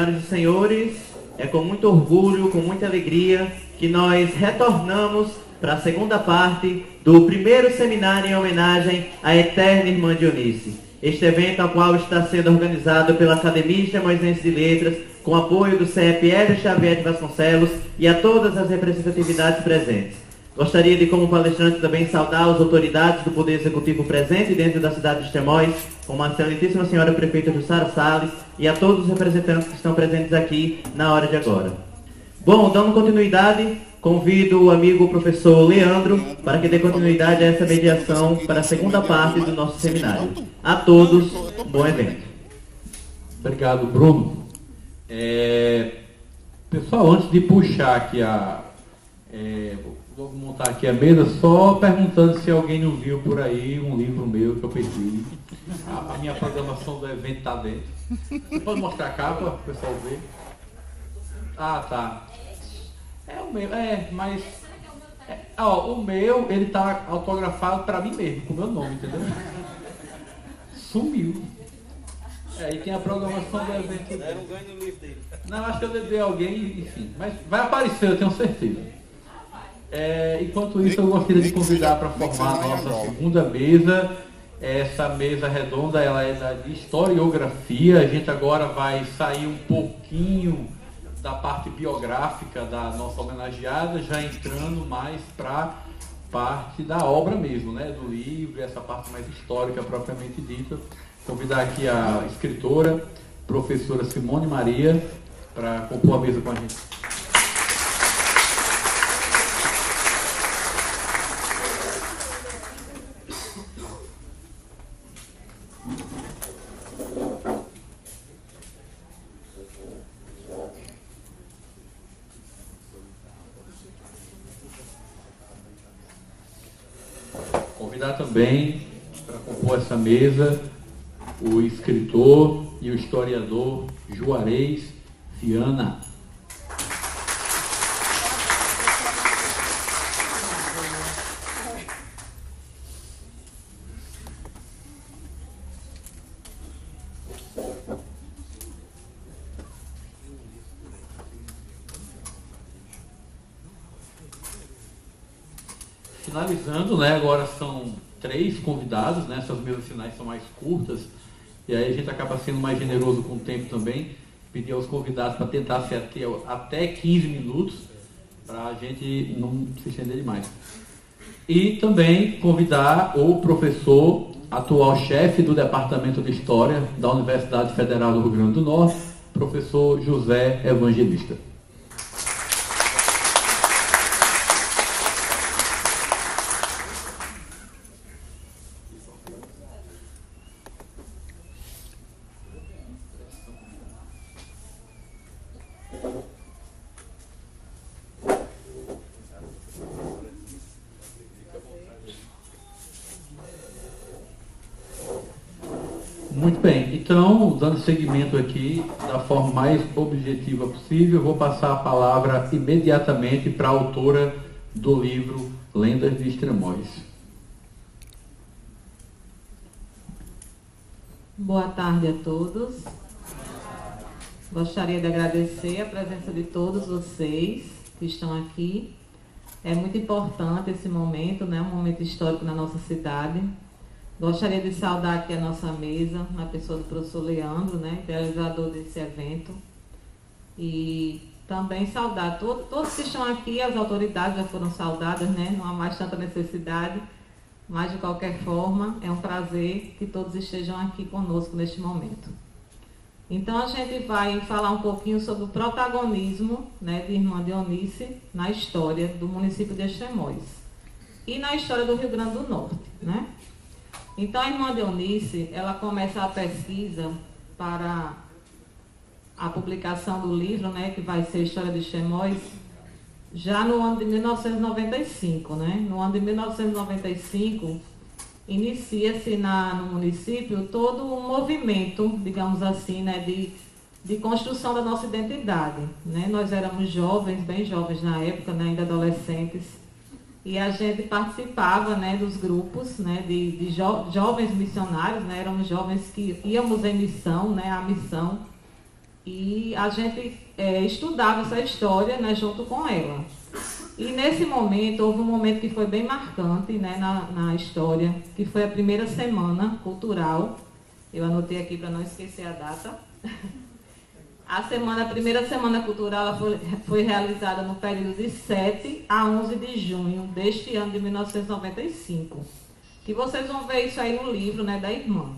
Senhoras e senhores, é com muito orgulho, com muita alegria, que nós retornamos para a segunda parte do primeiro seminário em homenagem à eterna Irmã Dionice. Este evento, ao qual está sendo organizado pela Academia Extremoisense de Letras, com apoio do CEP Hélio Xavier de Vasconcelos e a todas as representatividades presentes. Gostaria de, como palestrante, também saudar as autoridades do Poder Executivo presente dentro da cidade de Extremóis, como a excelentíssima senhora prefeita Jussara Salles e a todos os representantes que estão presentes aqui na hora de agora. Bom, dando continuidade, convido o amigo professor Leandro para que dê continuidade a essa mediação para a segunda parte do nosso seminário. A todos, um bom evento. Obrigado, Bruno. Pessoal, antes de puxar aqui vou montar aqui a mesa, só perguntando se alguém não viu por aí um livro meu que eu perdi. A minha programação do evento está dentro. Você pode mostrar a capa para o pessoal ver? Ah, tá. É o meu, mas... o meu, ele está autografado para mim mesmo, com o meu nome, entendeu? Sumiu. E tem a programação do evento. Eu não ganho no livro dele. Não, acho que eu levei alguém, enfim. Mas vai aparecer, eu tenho certeza. Enquanto isso, eu gostaria de convidar para formar a nossa segunda mesa. Essa mesa redonda, ela é de historiografia. A gente agora vai sair um pouquinho da parte biográfica da nossa homenageada, já entrando mais para parte da obra mesmo, né? Do livro, essa parte mais histórica propriamente dita. Convidar aqui a escritora, professora Simone Maria, para compor a mesa com a gente. Convidar também para compor essa mesa o escritor e o historiador Juarez Viana. Finalizando, né? Agora são 3 convidados, né? Essas mesas finais são mais curtas. E aí a gente acaba sendo mais generoso com o tempo também. Pedir aos convidados para tentar ser até 15 minutos, para a gente não se estender demais. E também convidar o professor, atual chefe do Departamento de História da Universidade Federal do Rio Grande do Norte, professor José Evangelista. Muito bem, então, dando seguimento aqui da forma mais objetiva possível, vou passar a palavra imediatamente para a autora do livro Lendas de Extremóis. Boa tarde a todos. Gostaria de agradecer a presença de todos vocês que estão aqui. É muito importante esse momento, né? Um momento histórico na nossa cidade. Gostaria de saudar aqui a nossa mesa, na pessoa do professor Leandro, né, idealizador desse evento. E também saudar todos que estão aqui, as autoridades já foram saudadas, né, não há mais tanta necessidade, mas de qualquer forma é um prazer que todos estejam aqui conosco neste momento. Então a gente vai falar um pouquinho sobre o protagonismo, né, de Irmã Dionice na história do município de Extremóis e na história do Rio Grande do Norte, né? Então, a Irmã Dionice, ela começa a pesquisa para a publicação do livro, né, que vai ser História de Extremóis, já no ano de 1995, né? No ano de 1995, inicia-se no município todo um movimento, digamos assim, né, de construção da nossa identidade, né? Nós éramos jovens, bem jovens na época, né, ainda adolescentes, e a gente participava, né, dos grupos, né, de jovens missionários, né, éramos jovens que íamos em missão, né, a missão, e a gente estudava essa história, né, junto com ela. E nesse momento, houve um momento que foi bem marcante, né, na história, que foi a primeira semana cultural. Eu anotei aqui para não esquecer a data. A primeira semana cultural ela foi realizada no período de 7 a 11 de junho deste ano de 1995. Que vocês vão ver isso aí no livro, né, da irmã.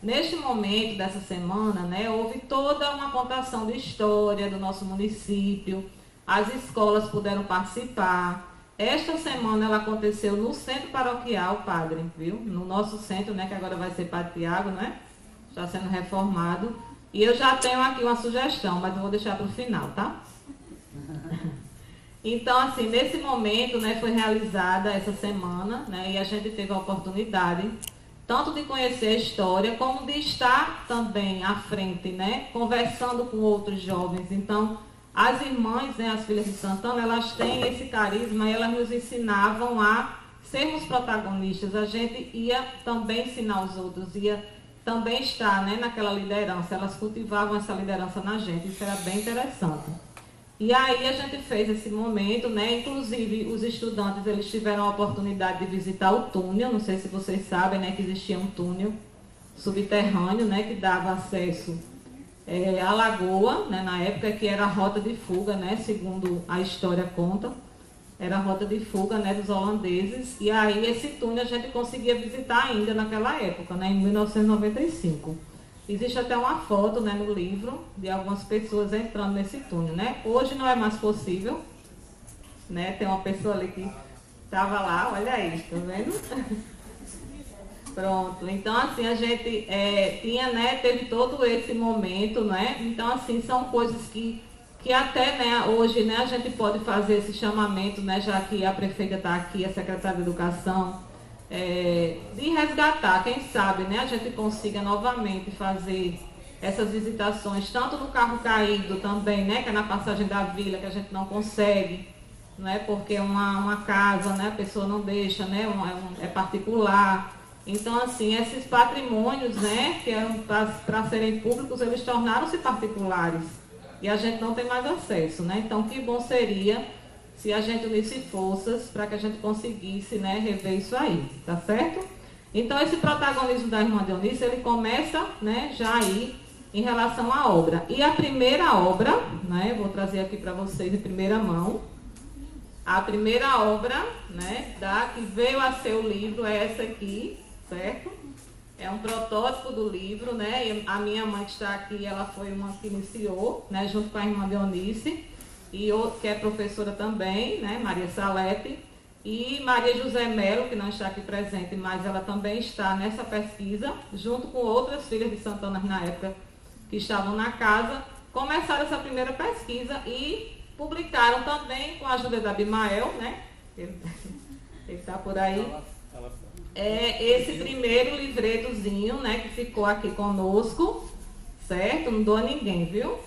Neste momento dessa semana, né, houve toda uma contação de história do nosso município. As escolas puderam participar. Esta semana ela aconteceu no centro paroquial, padre, viu? No nosso centro, né, que agora vai ser Padre Tiago, né? Está sendo reformado. E eu já tenho aqui uma sugestão, mas eu vou deixar para o final, tá? Então, assim, nesse momento, né, foi realizada essa semana, né, e a gente teve a oportunidade tanto de conhecer a história, como de estar também à frente, né, conversando com outros jovens. Então, as irmãs, né, as filhas de Santana, elas têm esse carisma e elas nos ensinavam a sermos protagonistas. A gente ia também ensinar os outros, ia também estar, né, naquela liderança. Elas cultivavam essa liderança na gente, isso era bem interessante. E aí a gente fez esse momento, né, inclusive os estudantes, eles tiveram a oportunidade de visitar o túnel, não sei se vocês sabem, né, que existia um túnel subterrâneo, né, que dava acesso à lagoa, né, na época que era a rota de fuga, né, segundo a história conta, era a rota de fuga, né, dos holandeses, e aí esse túnel a gente conseguia visitar ainda naquela época, né, em 1995. Existe até uma foto, né, no livro de algumas pessoas entrando nesse túnel, né? Hoje não é mais possível, né? Tem uma pessoa ali que estava lá, olha aí, tá vendo? Pronto, então assim, a gente tinha, né, teve todo esse momento, né? Então assim, são coisas que até, né, hoje, né, a gente pode fazer esse chamamento, né, já que a prefeita está aqui, a secretária de Educação, de resgatar, quem sabe, né, a gente consiga novamente fazer essas visitações, tanto no carro caído também, né, que é na passagem da vila, que a gente não consegue, né, porque é uma casa, né, a pessoa não deixa, né, é particular. Então, assim, esses patrimônios, né, que eram para serem públicos, eles tornaram-se particulares e a gente não tem mais acesso, né. Então, que bom seria se a gente unisse forças para que a gente conseguisse, né, rever isso aí, tá certo? Então, esse protagonismo da irmã Dionísia, ele começa, né, já aí em relação à obra. E a primeira obra, né, vou trazer aqui para vocês em primeira mão, a primeira obra, né, que veio a ser o livro é essa aqui, certo? É um protótipo do livro, né, e a minha mãe que está aqui, ela foi uma que iniciou, né, junto com a irmã Dionísia, e que é professora também, né, Maria Salete, e Maria José Melo, que não está aqui presente, mas ela também está nessa pesquisa, junto com outras filhas de Santana na época que estavam na casa, começaram essa primeira pesquisa e publicaram também com a ajuda da Abimael, né, ele está por aí, esse primeiro livretozinho, né, que ficou aqui conosco, certo? Não dou a ninguém, viu?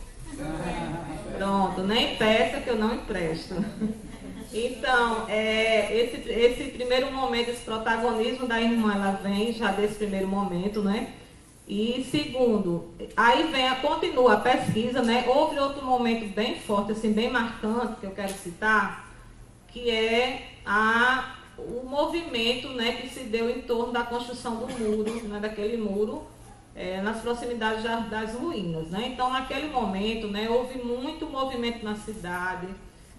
Pronto, nem peça que eu não empresto. Então, esse primeiro momento, esse protagonismo da irmã, ela vem já desse primeiro momento, né? E segundo, aí continua a pesquisa, né? Houve outro momento bem forte, assim, bem marcante, que eu quero citar, que é o movimento, né, que se deu em torno da construção do muro, né, daquele muro, nas proximidades das ruínas, né? Então, naquele momento, né, houve muito movimento na cidade,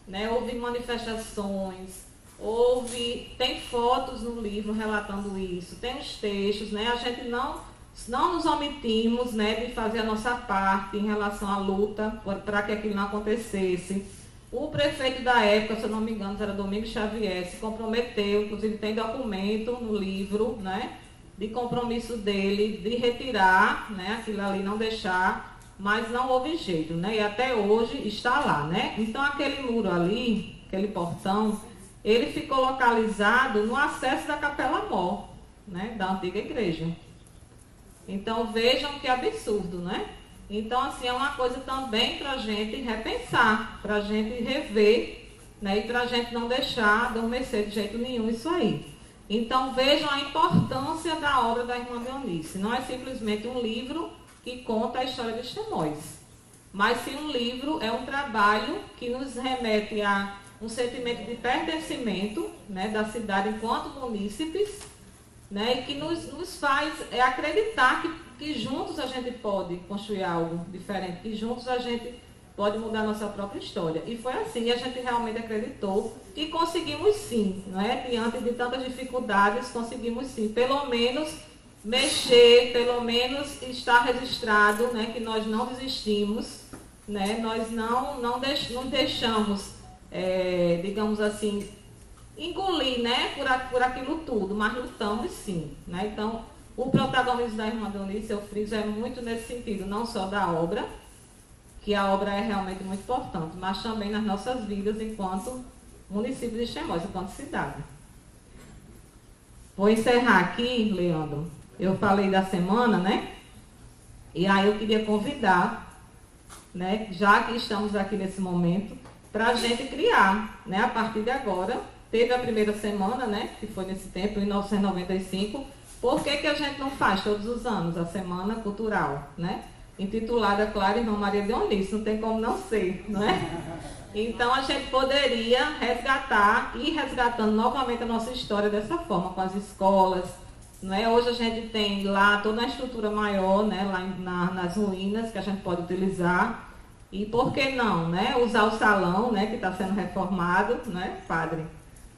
né, houve manifestações, tem fotos no livro relatando isso, tem os textos, né? A gente não nos omitimos, né, de fazer a nossa parte em relação à luta para que aquilo não acontecesse. O prefeito da época, se eu não me engano, era Domingos Xavier, se comprometeu, inclusive tem documento no livro, né, de compromisso dele de retirar, né, aquilo ali, não deixar, mas não houve jeito, né, e até hoje está lá, né. Então aquele muro ali, aquele portão, ele ficou localizado no acesso da Capela Mor, né, da antiga igreja. Então vejam que absurdo, né. Então, assim, é uma coisa também para a gente repensar, para a gente rever, né, e para a gente não deixar adormecer de jeito nenhum isso aí. Então, vejam a importância da obra da irmã Dionísia. Não é simplesmente um livro que conta a história dos Temóis. mas sim um livro, é um trabalho que nos remete a um sentimento de pertencimento, né, da cidade enquanto munícipes, né, e que nos faz acreditar que juntos a gente pode construir algo diferente, que juntos a gente pode mudar a nossa própria história. E foi assim, e a gente realmente acreditou e conseguimos sim, né, diante de tantas dificuldades, conseguimos sim, pelo menos mexer, pelo menos estar registrado, né, que nós não desistimos, né, nós não deixamos, digamos assim, engolir, né, por aquilo tudo, mas lutamos sim, né. Então, o protagonismo da Irmã Donice, eu friso, é muito nesse sentido, não só da obra, que a obra é realmente muito importante, mas também nas nossas vidas enquanto município de Extremoz, enquanto cidade. Vou encerrar aqui, Leandro. Eu falei da semana, né? E aí eu queria convidar, né, já que estamos aqui nesse momento, para a gente criar, né, a partir de agora. Teve a primeira semana, né, que foi nesse tempo, em 1995. Por que a gente não faz todos os anos a Semana Cultural, né? Intitulada Clara Irmã Maria Dionísio, não tem como não ser, não é? Então a gente poderia resgatar e resgatando novamente a nossa história dessa forma, com as escolas, não é? Hoje a gente tem lá toda a estrutura maior, né, lá nas ruínas que a gente pode utilizar. E por que não, né? Usar o salão, né, que está sendo reformado, né, padre?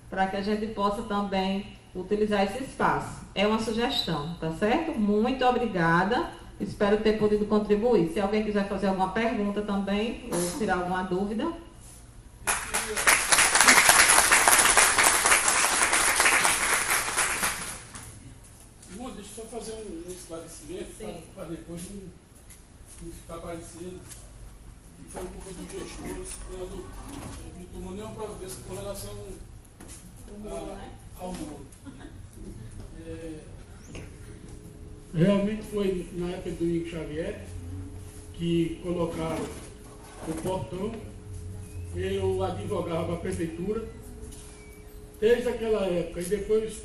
Para que a gente possa também utilizar esse espaço. É uma sugestão, tá certo? Muito obrigada. Espero ter podido contribuir. Se alguém quiser fazer alguma pergunta também, ou tirar alguma dúvida. Irmão, deixa eu só fazer um esclarecimento para depois não ficar parecendo que foi um pouco dos gestores quando não tomou nenhuma providência com relação ao muro. Realmente foi na época do Domingos Xavier que colocaram o portão. Eu advogava a prefeitura desde aquela época e depois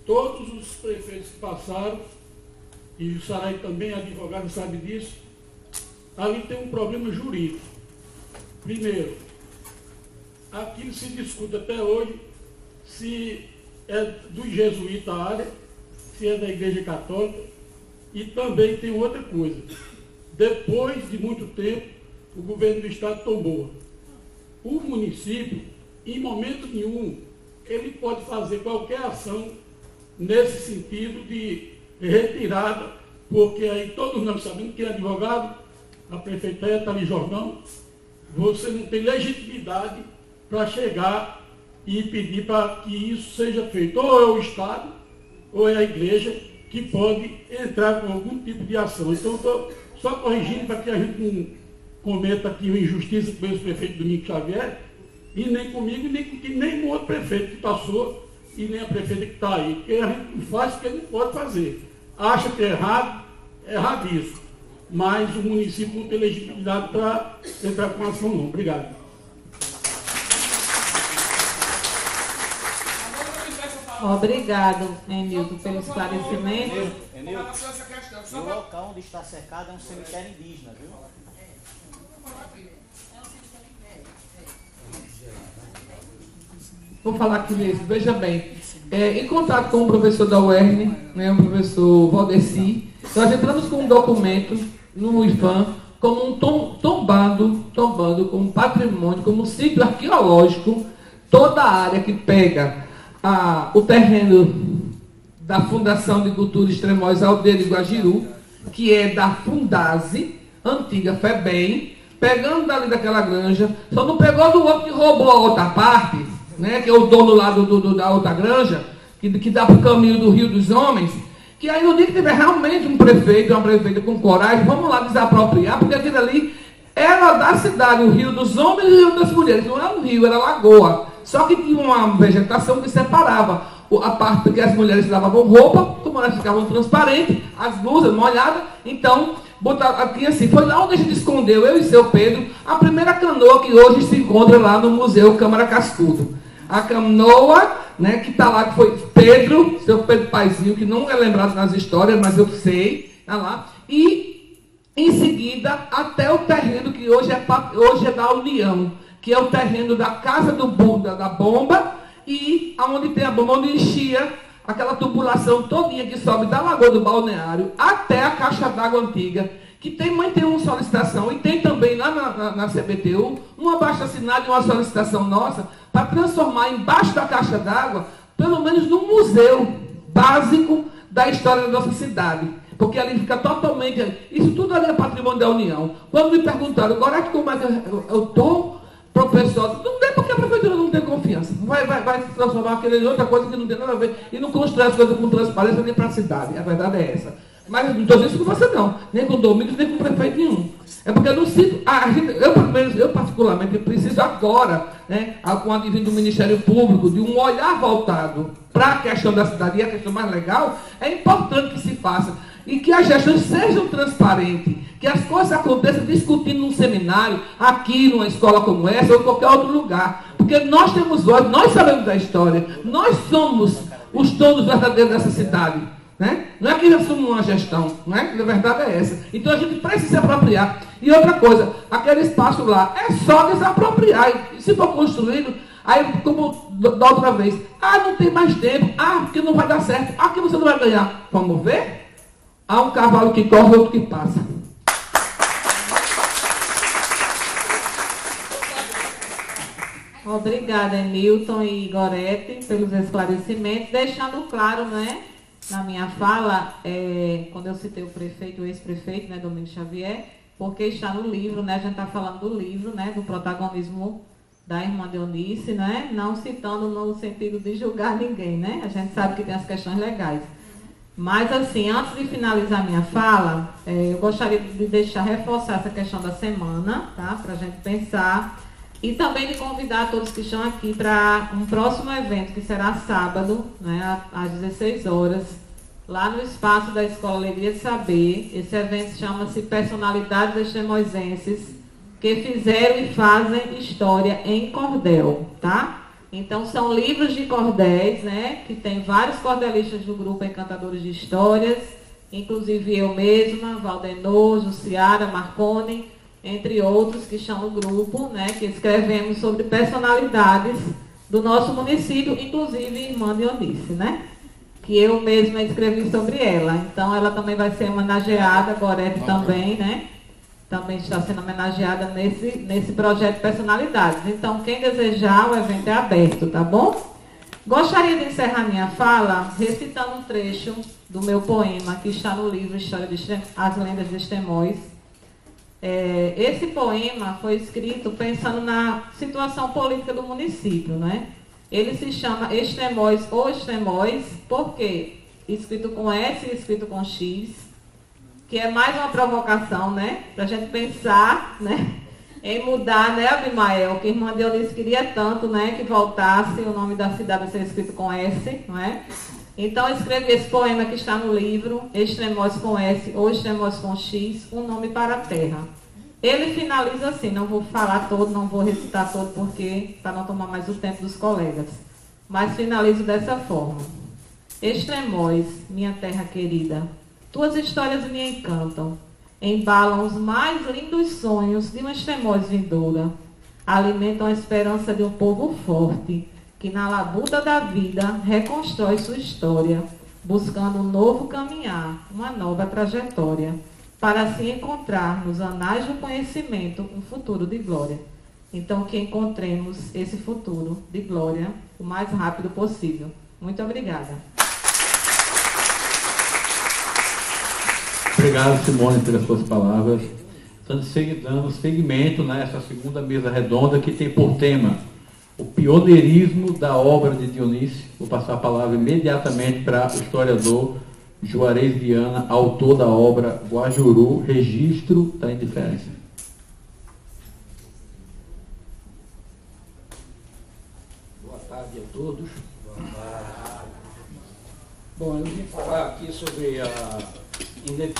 todos os prefeitos que passaram, e o Sarai também, advogado, sabe disso, ali tem um problema jurídico. Primeiro, aquilo se discute até hoje se é do jesuíta a área, se é da Igreja Católica. E também tem outra coisa. Depois de muito tempo, o governo do estado tombou. O município, em momento nenhum, ele pode fazer qualquer ação nesse sentido de retirada, porque aí todos nós sabemos que é advogado, a prefeita está ali, Jordão, você não tem legitimidade para chegar e pedir para que isso seja feito. Ou é o Estado, ou é a igreja, que pode entrar com algum tipo de ação. Então, estou só corrigindo para que a gente não cometa aqui uma injustiça com esse prefeito Domingos Xavier, e nem comigo, nem com nenhum outro prefeito que passou, e nem a prefeita que está aí. Porque a gente não faz o que não pode fazer. Acha que é errado, é erradíssimo. Mas o município não tem legitimidade para entrar com ação, não. Obrigado. Obrigado, Emilton, pelo esclarecimento. Emilton, o local onde está cercado é um cemitério indígena, viu? Vou falar aqui mesmo, veja bem. Em contato com o professor da UERN, né, o professor Valdeci, nós entramos com um documento no IFAM como um tombando como patrimônio, como um sítio arqueológico, toda a área que pega o terreno da Fundação de Cultura Extremoz Aldeia de Guajiru, que é da Fundase, antiga FEBEM, pegando dali daquela granja, só não pegou do outro que roubou a outra parte, né, que é o dono lá da outra granja, que dá para o caminho do Rio dos Homens, que aí no dia que tiver realmente um prefeito, uma prefeita com coragem, vamos lá desapropriar, porque aquilo ali era da cidade, o Rio dos Homens e o Rio das Mulheres, não era um rio, era lagoa. Só que tinha uma vegetação que separava a parte que as mulheres lavavam roupa, como elas ficavam transparentes, as blusas molhadas, então botaram aqui assim, foi lá onde a gente escondeu, eu e seu Pedro, a primeira canoa que hoje se encontra lá no Museu Câmara Cascudo. A canoa, né, que está lá, que foi Pedro, seu Pedro Paizinho, que não é lembrado nas histórias, mas eu sei, está lá. E Em seguida, até o terreno que hoje é da União, que é o terreno da Casa do Buda, da bomba, e aonde tem a bomba, onde enchia aquela tubulação todinha que sobe da Lagoa do Balneário até a caixa d'água antiga, que tem uma solicitação, e tem também lá na CBTU, um abaixo-assinado e uma solicitação nossa, para transformar embaixo da caixa d'água, pelo menos num museu básico da história da nossa cidade. Porque ali fica totalmente... Isso tudo ali é patrimônio da União. Quando me perguntaram, agora é que como é que eu estou, professor, não tem porque a prefeitura não tem confiança. Vai transformar aquilo em outra coisa que não tem nada a ver. E não constrói as coisas com transparência nem para a cidade. A verdade é essa. Mas não estou dizendo isso com você não. Nem com o Domingos, nem com o prefeito nenhum. É porque eu não sinto... Eu particularmente preciso agora, né, com o advento do Ministério Público, de um olhar voltado para a questão da cidade, e a questão mais legal, é importante que se faça. E que as gestões sejam transparentes, que as coisas aconteçam discutindo num seminário, aqui numa escola como essa, ou em qualquer outro lugar. Porque nós temos voz, nós sabemos da história, nós somos os donos verdadeiros dessa cidade. Né? Não é que nós somos uma gestão, não é? A verdade é essa. Então a gente precisa se apropriar. E outra coisa, aquele espaço lá é só desapropriar. E se for construído, aí como da outra vez, não tem mais tempo, porque não vai dar certo, que você não vai ganhar. Vamos ver? Há um cavalo que corre, outro que passa. Obrigada, Nilton e Gorete, pelos esclarecimentos, deixando claro, né, na minha fala, quando eu citei o prefeito, o ex-prefeito, né, Domingos Xavier, porque está no livro, né, a gente está falando do livro, né, do protagonismo da irmã Dionice, né, não citando no sentido de julgar ninguém, né, a gente sabe que tem as questões legais. Mas, assim, antes de finalizar minha fala, eu gostaria de reforçar essa questão da semana, tá? Para a gente pensar. E também de convidar todos que estão aqui para um próximo evento, que será sábado, né, às 16 horas, lá no espaço da Escola Alegria de Saber. Esse evento chama-se Personalidades Extremosenses, que fizeram e fazem história em cordel, tá? Então, são livros de cordéis, né, que tem vários cordelistas do grupo Encantadores de Histórias, inclusive eu mesma, Valdenor, Jussiara, Marconi, entre outros que estão no grupo, né, que escrevemos sobre personalidades do nosso município, inclusive irmã Dionice, né, que eu mesma escrevi sobre ela. Então, ela também vai ser homenageada, Gorete também, né, também está sendo homenageada nesse projeto de personalidades. Então, quem desejar, o evento é aberto, tá bom? Gostaria de encerrar minha fala recitando um trecho do meu poema, que está no livro História de As Lendas de Extremóis. Esse poema foi escrito pensando na situação política do município, né? Ele se chama Extremóis ou Extremóis, porque escrito com S e escrito com X, que é mais uma provocação, né? Para a gente pensar, né, em mudar, né, Abimael, que a irmã Dionice queria tanto, né, que voltasse o nome da cidade a ser escrito com S, não é? Então, eu escrevi esse poema que está no livro, Extremóis com S ou Extremóis com X, Um Nome para a Terra. Ele finaliza assim, não vou falar todo, não vou recitar todo, porque para não tomar mais o tempo dos colegas. Mas finalizo dessa forma. Extremóis, minha terra querida, tuas histórias me encantam, embalam os mais lindos sonhos de uma Extremóis vindoura, alimentam a esperança de um povo forte, que na labuta da vida reconstrói sua história, buscando um novo caminhar, uma nova trajetória, para assim encontrar nos anais do conhecimento um futuro de glória. Então, que encontremos esse futuro de glória o mais rápido possível. Muito obrigada. Obrigado, Simone, pelas suas palavras. Estamos dando seguimento nessa segunda mesa redonda, que tem por tema o pioneirismo da obra de Dionice. Vou passar a palavra imediatamente para o historiador Juarez Viana, autor da obra Guajuru, Registro da Indiferença. Boa tarde a todos. Bom, eu vim falar aqui sobre a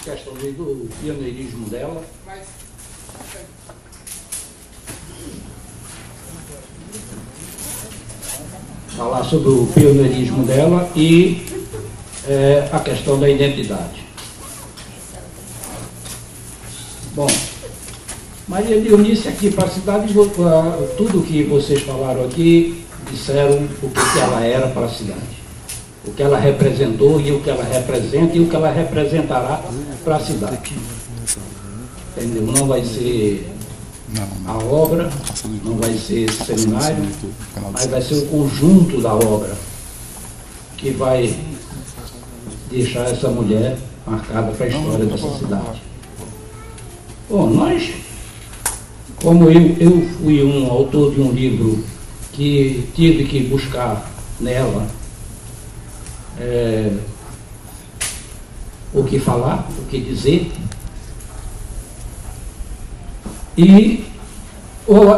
questão do pioneirismo dela. Falar sobre o pioneirismo dela e a questão da identidade. Bom, Maria Dionísia aqui para a cidade, tudo que vocês falaram aqui, disseram o que ela era para a cidade. O que ela representou e o que ela representa e o que ela representará para a cidade. Entendeu? Não vai ser a obra, não vai ser esse seminário, mas vai ser o conjunto da obra que vai deixar essa mulher marcada para a história dessa cidade. Bom, nós, como eu fui um autor de um livro que tive que buscar nela o que falar, o que dizer, e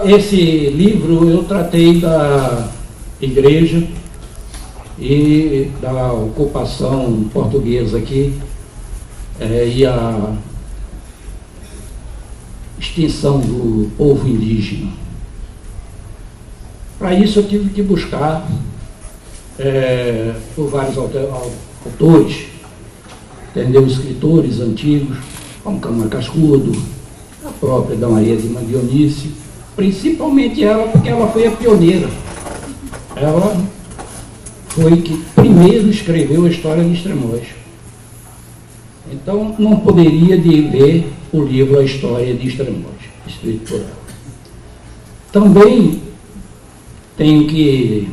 esse livro eu tratei da igreja e da ocupação portuguesa aqui e a extinção do povo indígena. Para isso eu tive que buscar por vários autores, entendeu? Escritores antigos, como Câmara Cascudo, a própria da Maria de Dionísia, principalmente ela, porque ela foi a pioneira. Ela foi que primeiro escreveu a história de Extremoz. Então, não poderia de ver o livro A História de Extremoz, escrito por ela. Também tenho que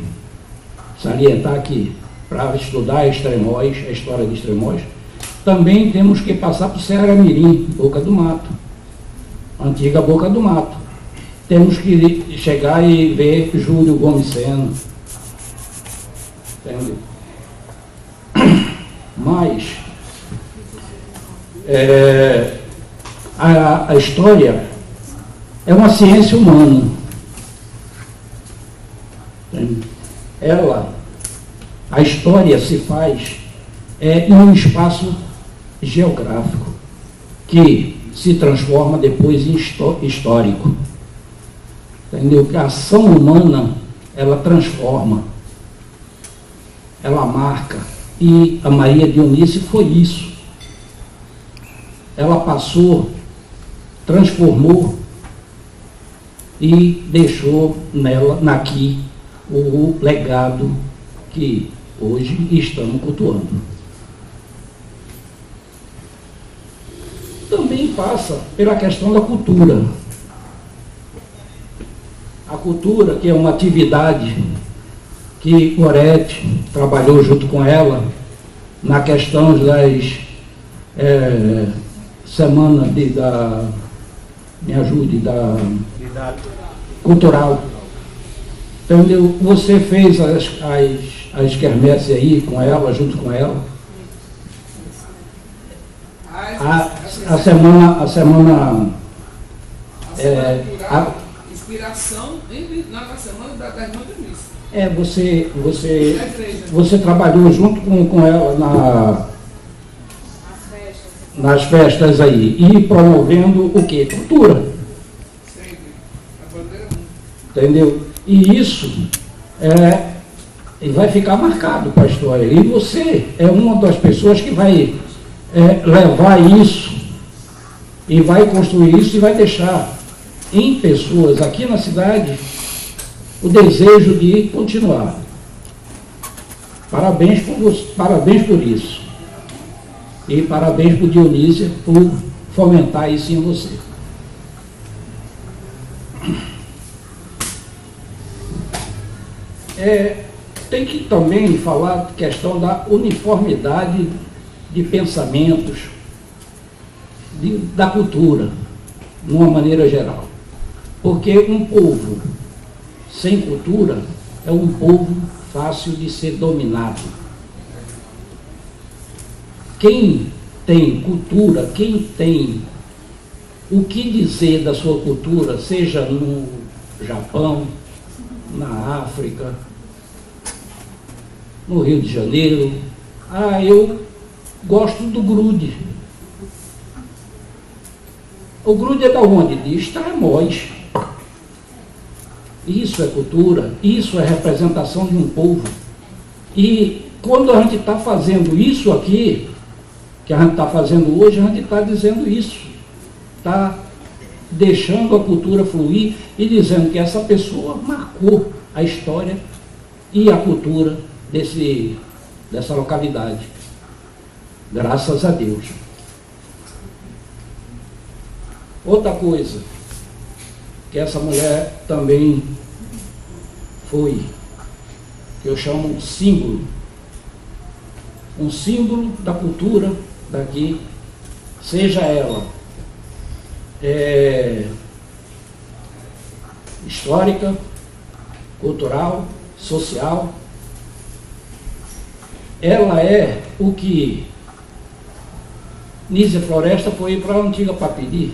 salientar que, para estudar Extremoz, a história de Extremoz, também temos que passar por Ceará Mirim, Boca do Mato, antiga Boca do Mato. Temos que chegar e ver Júlio Gomes Sena. Entendeu? Mas a história é uma ciência humana. A história se faz em um espaço geográfico que se transforma depois em histórico. Entendeu? Que a ação humana, ela transforma, ela marca. E a Maria Dionísia foi isso. Ela passou, transformou e deixou aqui o legado que hoje estamos cultuando. Também passa pela questão da cultura. A cultura, que é uma atividade que Gorete trabalhou junto com ela na questão das semanas me ajude, da cultural. Entendeu? Você fez as quermesses aí com ela, junto com ela. A semana inspiração na semana da irmã Dionísia. Você trabalhou junto com ela nas festas aí, e promovendo o quê? Cultura. Sempre. A bandeira muito. Entendeu? E isso vai ficar marcado para a história. E você é uma das pessoas que vai levar isso e vai construir isso e vai deixar em pessoas aqui na cidade o desejo de continuar. Parabéns por isso. E parabéns por Dionísia por fomentar isso em você. Tem que também falar da questão da uniformidade de pensamentos, da cultura, de uma maneira geral. Porque um povo sem cultura é um povo fácil de ser dominado. Quem tem cultura, quem tem o que dizer da sua cultura, seja no Japão, na África, no Rio de Janeiro, eu gosto do grude. O grude é da onde? De Extremoz. Isso é cultura, isso é representação de um povo. E quando a gente está fazendo isso aqui, que a gente está fazendo hoje, a gente está dizendo isso, está deixando a cultura fluir e dizendo que essa pessoa marcou a história e a cultura dessa localidade. Graças a Deus. Outra coisa, que essa mulher também foi, que eu chamo um símbolo da cultura daqui, seja ela histórica, cultural, social. Ela é o que Nízia Floresta foi para a antiga Papiri.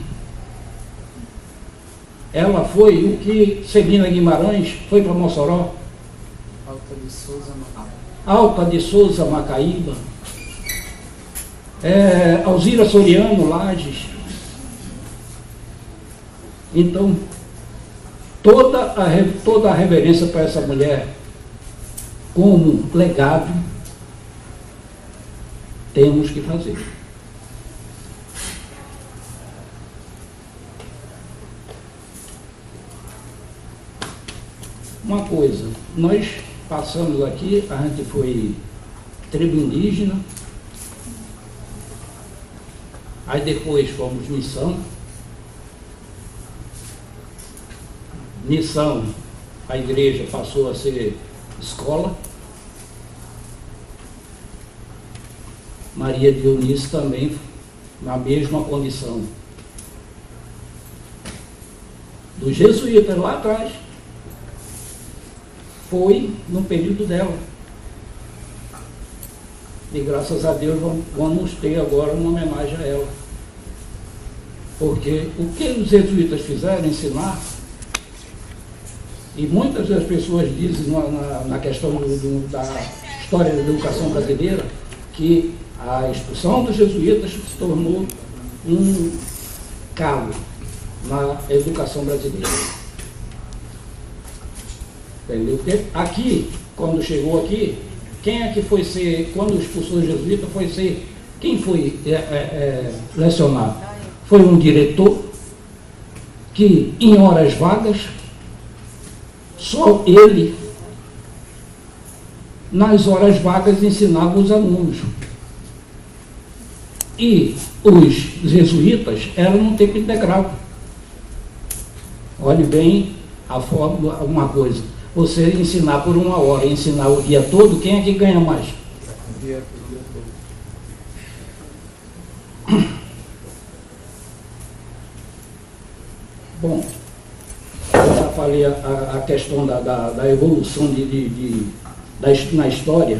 Ela foi o que Celina Guimarães foi para Mossoró. Alta de Souza, Macaíba. Alzira Soriano, Lages. Então, toda a reverência para essa mulher como legado temos que fazer. Uma coisa, nós passamos aqui, a gente foi tribo indígena, aí depois fomos missão. Missão, a igreja passou a ser escola. Maria Dionísio também na mesma condição. Dos jesuítas lá atrás, foi no período dela. E graças a Deus vamos ter agora uma homenagem a ela. Porque o que os jesuítas fizeram, ensinar, e muitas das pessoas dizem na questão da história da educação brasileira, que a expulsão dos jesuítas se tornou um calo na educação brasileira. Entendeu? Porque aqui, quando chegou aqui, quem é que foi ser, quando expulsou os jesuítas, foi ser, quem foi lecionar? Foi um diretor que, em horas vagas, só ele, nas horas vagas, ensinava os alunos. E os jesuítas eram no tempo integral. Olhe bem a forma, uma coisa. Você ensinar por 1 hora e ensinar o dia todo, quem é que ganha mais? O dia todo. Bom, eu já falei a questão da evolução na história,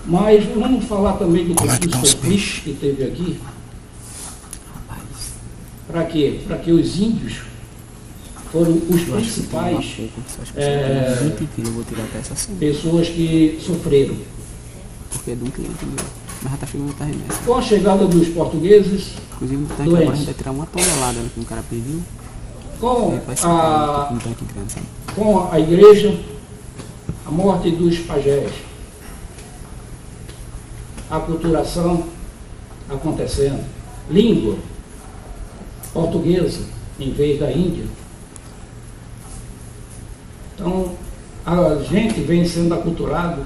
mas vamos falar também do conflito que teve aqui. Para quê? Para que os índios foram os principais pessoas que sofreram. Porque é de um cliente meu. Mas já está chegando muita remessa. Com a chegada dos portugueses, inclusive, o tanque agora a gente vai tirar 1 tonelada que um cara pediu. Com a igreja, a morte dos pajés, a aculturação acontecendo, língua portuguesa em vez da Índia. Então, a gente vem sendo aculturado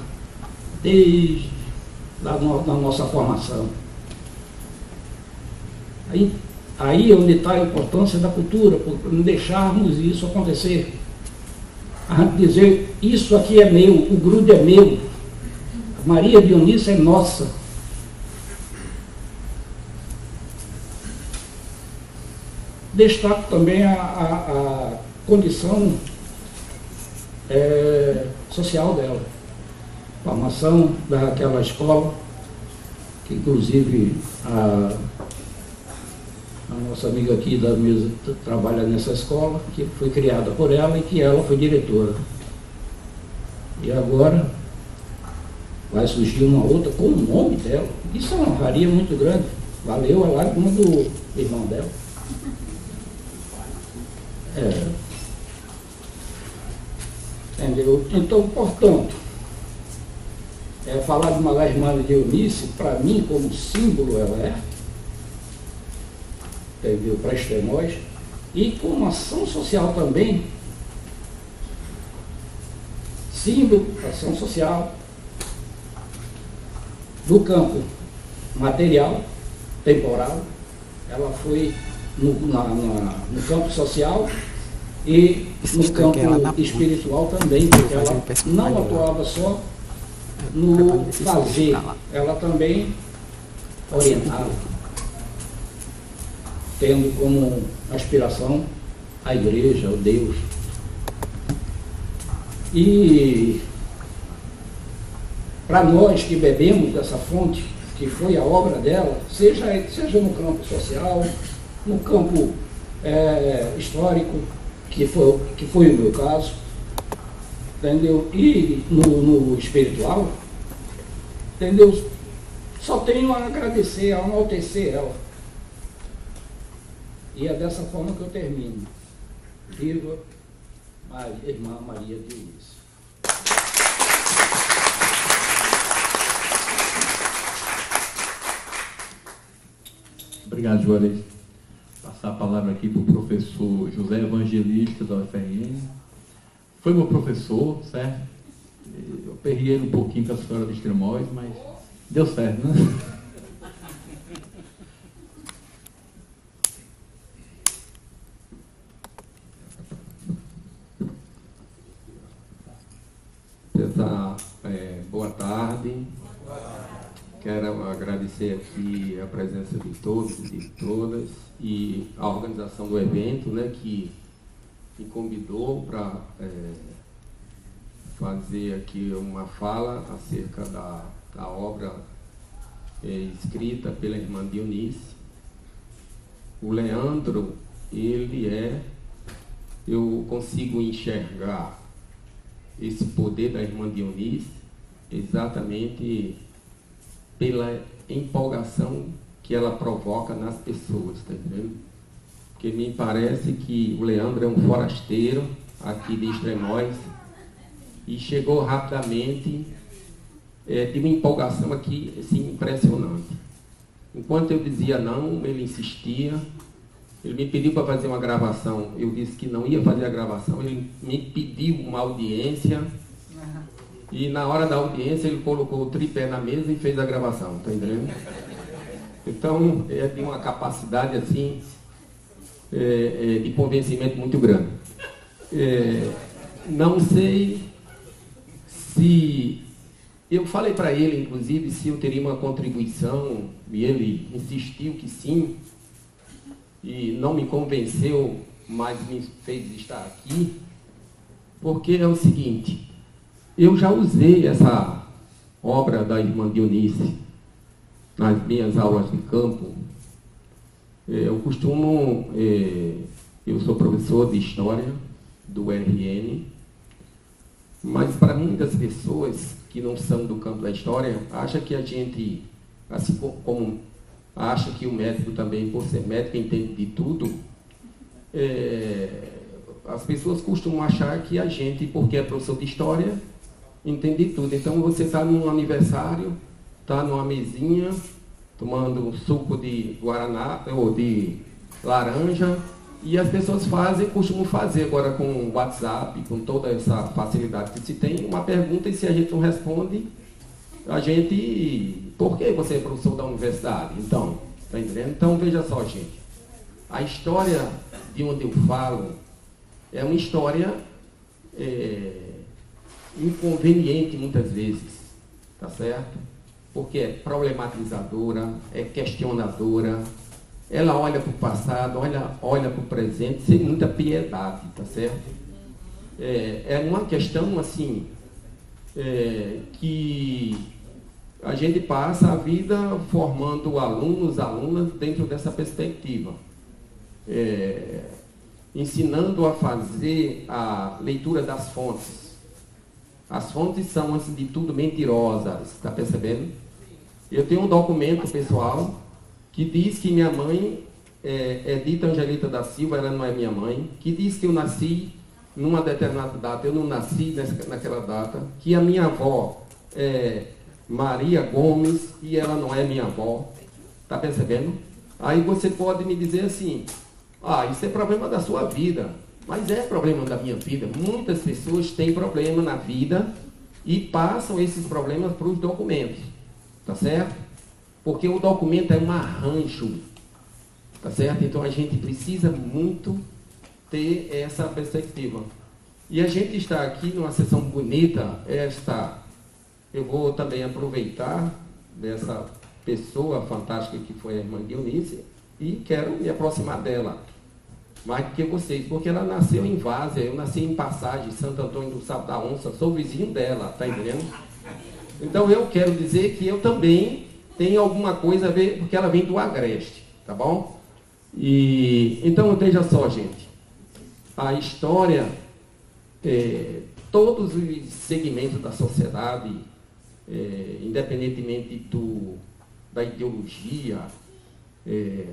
desde da nossa formação. Aí onde está a importância da cultura, por não deixarmos isso acontecer. A gente dizer, isso aqui é meu, o grude é meu, a Maria Dionísio é nossa. Destaco também a condição social dela. Formação daquela escola, que inclusive a nossa amiga aqui da mesa trabalha nessa escola, que foi criada por ela e que ela foi diretora. E agora vai surgir uma outra com o nome dela. Isso é uma honraria muito grande. Valeu a lágrima do irmão dela. Entendeu? Então, portanto, falar de uma irmã de Eunice, para mim, como símbolo, ela é. entendeu? Para Extremóis, e como ação social também, símbolo, ação social, do campo material, temporal, ela foi no campo social e no campo espiritual também, porque ela não atuava só no fazer, ela também orientava, tendo como aspiração a igreja, o Deus. E para nós que bebemos dessa fonte, que foi a obra dela, seja no campo social, no campo histórico, que foi o meu caso, entendeu? E no espiritual, entendeu? Só tenho a agradecer, a enaltecer ela. E é dessa forma que eu termino. Viva a irmã Maria Dionísio. Obrigado, Juarez. Passar a palavra aqui para o professor José Evangelista da UFRN. Foi meu professor, certo? Eu perreei um pouquinho com a senhora de Extremóis, mas deu certo, né? Boa tarde. Quero agradecer aqui a presença de todos e de todas e a organização do evento, né, que me convidou para fazer aqui uma fala acerca da obra escrita pela irmã Dionísio. O Leandro, eu consigo enxergar esse poder da irmã Dionísio exatamente pela empolgação que ela provoca nas pessoas, tá entendendo? Porque me parece que o Leandro é um forasteiro aqui de Extremóis e chegou rapidamente de uma empolgação aqui assim, impressionante. Enquanto eu dizia não, ele insistia, ele me pediu para fazer uma gravação, eu disse que não ia fazer a gravação, ele me pediu uma audiência. E na hora da audiência ele colocou o tripé na mesa e fez a gravação, tá entendendo? Então, é de uma capacidade assim, de convencimento muito grande. Não sei se... Eu falei para ele, inclusive, se eu teria uma contribuição, e ele insistiu que sim, e não me convenceu, mas me fez estar aqui, porque é o seguinte... Eu já usei essa obra da irmã Dionísio nas minhas aulas de campo. Eu sou professor de História do RN, mas para muitas pessoas que não são do campo da História, acha que a gente, assim como acha que o médico também, por ser médico, entende de tudo, as pessoas costumam achar que a gente, porque é professor de História, entendi tudo. Então você está num aniversário, está numa mesinha, tomando um suco de guaraná ou de laranja, e as pessoas costumam fazer agora com o WhatsApp, com toda essa facilidade que se tem, uma pergunta e se a gente não responde, por que você é professor da universidade? Então, tá entendendo? Então veja só, gente, a história de onde eu falo é uma história inconveniente muitas vezes, tá certo? Porque é problematizadora, é questionadora, ela olha para o passado, olha para o presente sem muita piedade, tá certo? É uma questão assim, que a gente passa a vida formando alunos, alunas dentro dessa perspectiva, ensinando a fazer a leitura das fontes. As fontes são, antes de tudo, mentirosas, está percebendo? Eu tenho um documento pessoal que diz que minha mãe é Dita Angelita da Silva, ela não é minha mãe, que diz que eu nasci numa determinada data, eu não nasci naquela data, que a minha avó é Maria Gomes e ela não é minha avó, está percebendo? Aí você pode me dizer assim, isso é problema da sua vida. Mas é problema da minha vida. Muitas pessoas têm problema na vida e passam esses problemas para os documentos. Tá certo? Porque o documento é um arranjo. Tá certo? Então a gente precisa muito ter essa perspectiva. E a gente está aqui numa sessão bonita. Eu vou também aproveitar dessa pessoa fantástica que foi a irmã Dionísia e quero me aproximar dela. Mais do que vocês, porque ela nasceu em Várzea, eu nasci em Passagem, Santo Antônio do Salto da Onça, sou vizinho dela, tá entendendo? Então eu quero dizer que eu também tenho alguma coisa a ver, porque ela vem do Agreste, tá bom? Então veja só, gente, a história, todos os segmentos da sociedade, independentemente da ideologia,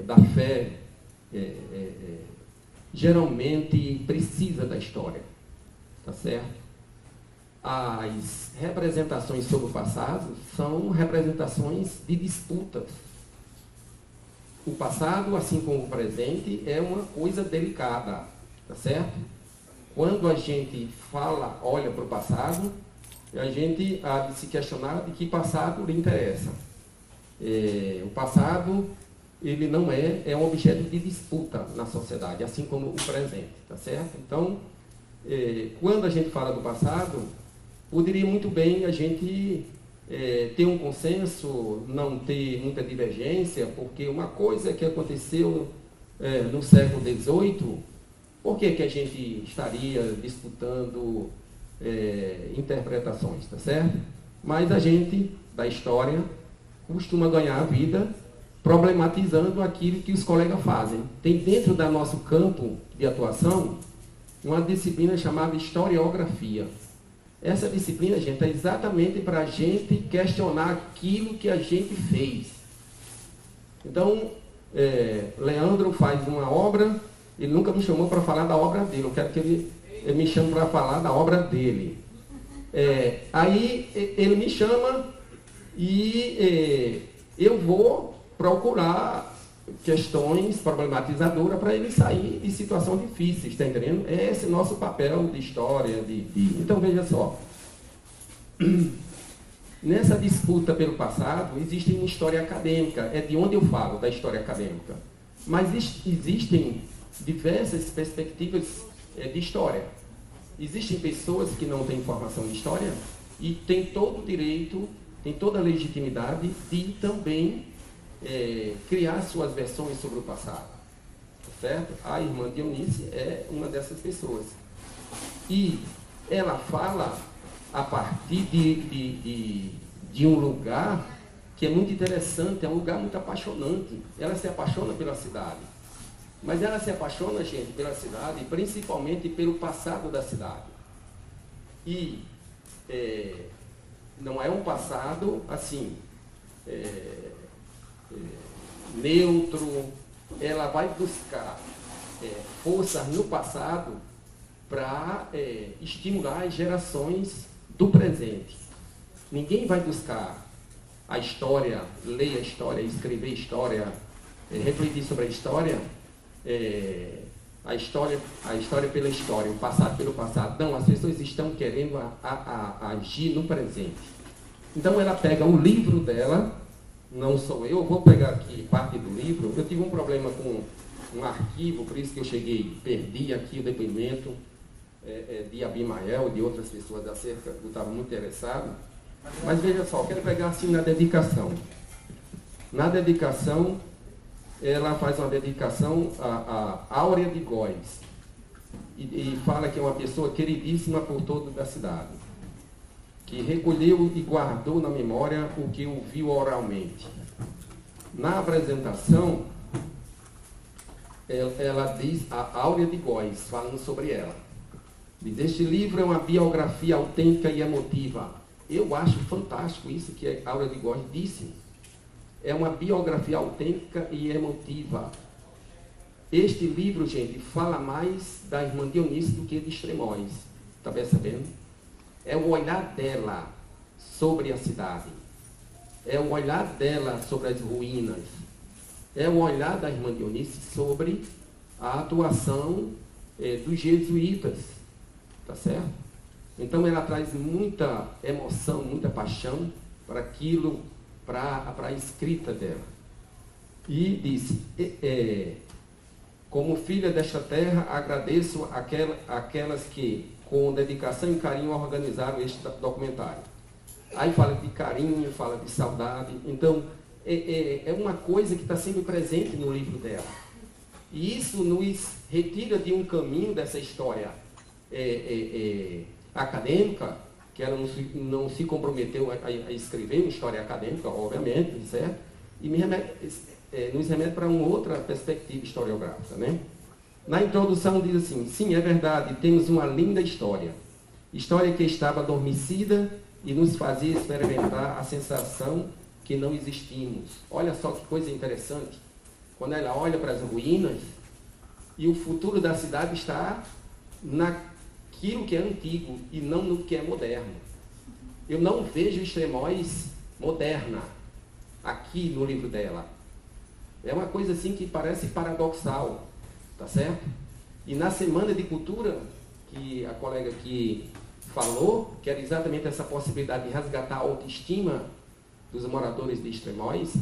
da fé, geralmente precisa da história, tá certo? As representações sobre o passado são representações de disputas. O passado, assim como o presente, é uma coisa delicada, tá certo? Quando a gente olha para o passado, a gente há de se questionar de que passado lhe interessa. O passado, ele não é um objeto de disputa na sociedade, assim como o presente, tá certo? Então, quando a gente fala do passado, poderia muito bem a gente ter um consenso, não ter muita divergência, porque uma coisa que aconteceu no século XVIII, por que a gente estaria disputando interpretações, tá certo? Mas a gente, da história, costuma ganhar a vida problematizando aquilo que os colegas fazem. Tem dentro do nosso campo de atuação uma disciplina chamada historiografia. Essa disciplina, gente, é exatamente para a gente questionar aquilo que a gente fez. Então, Leandro faz uma obra, ele nunca me chamou para falar da obra dele, eu quero que ele me chame para falar da obra dele. Aí ele me chama e eu vou procurar questões problematizadoras para ele sair de situações difíceis, está entendendo? É esse nosso papel de história. Então, veja só. Nessa disputa pelo passado, existe uma história acadêmica, é de onde eu falo, da história acadêmica. Mas existem diversas perspectivas de história. Existem pessoas que não têm formação de história e têm todo o direito, têm toda a legitimidade de também criar suas versões sobre o passado, certo? A irmã Dionísia é uma dessas pessoas e ela fala a partir de um lugar que é muito interessante, é um lugar muito apaixonante. Ela se apaixona pela cidade, mas ela se apaixona, gente, pela cidade, principalmente pelo passado da cidade. E não é um passado assim neutro. Ela vai buscar forças no passado para estimular as gerações do presente. Ninguém vai buscar a história, ler a história, escrever história, refletir sobre a história pela história, o passado pelo passado. Não, as pessoas estão querendo agir no presente. Então ela pega o livro dela, não sou eu, vou pegar aqui parte do livro. Eu tive um problema com um arquivo, por isso que eu perdi aqui o depoimento de Abimael e de outras pessoas acerca, eu estava muito interessado. Mas veja só, eu quero pegar assim na dedicação. Na dedicação, ela faz uma dedicação a Áurea de Góes e fala que é uma pessoa queridíssima por toda da cidade, que recolheu e guardou na memória o que ouviu oralmente. Na apresentação, ela diz, a Áurea de Góes, falando sobre ela, diz: este livro é uma biografia autêntica e emotiva. Eu acho fantástico isso que a Áurea de Góes disse. É uma biografia autêntica e emotiva. Este livro, gente, fala mais da irmã Dionísia do que de Extremóis. Está percebendo? É o olhar dela sobre a cidade. É o olhar dela sobre as ruínas. é o olhar da irmã Dionice sobre a atuação dos jesuítas, tá certo? Então ela traz muita emoção, muita paixão para aquilo, para a escrita dela. E disse, como filha desta terra, agradeço aquelas que, com dedicação e carinho, organizaram este documentário. Aí fala de carinho, fala de saudade. Então, é uma coisa que está sempre presente no livro dela. E isso nos retira de um caminho dessa história acadêmica, que ela não se comprometeu a escrever uma história acadêmica, obviamente, certo? E nos remete para uma outra perspectiva historiográfica, né? Na introdução diz assim, sim, é verdade, temos uma linda história. História que estava adormecida e nos fazia experimentar a sensação que não existimos. Olha só que coisa interessante. Quando ela olha para as ruínas e o futuro da cidade está naquilo que é antigo e não no que é moderno. Eu não vejo Extremóis moderna aqui no livro dela. É uma coisa assim que parece paradoxal, tá certo? E na Semana de Cultura, que a colega aqui falou, que era exatamente essa possibilidade de resgatar a autoestima dos moradores de Extremóis,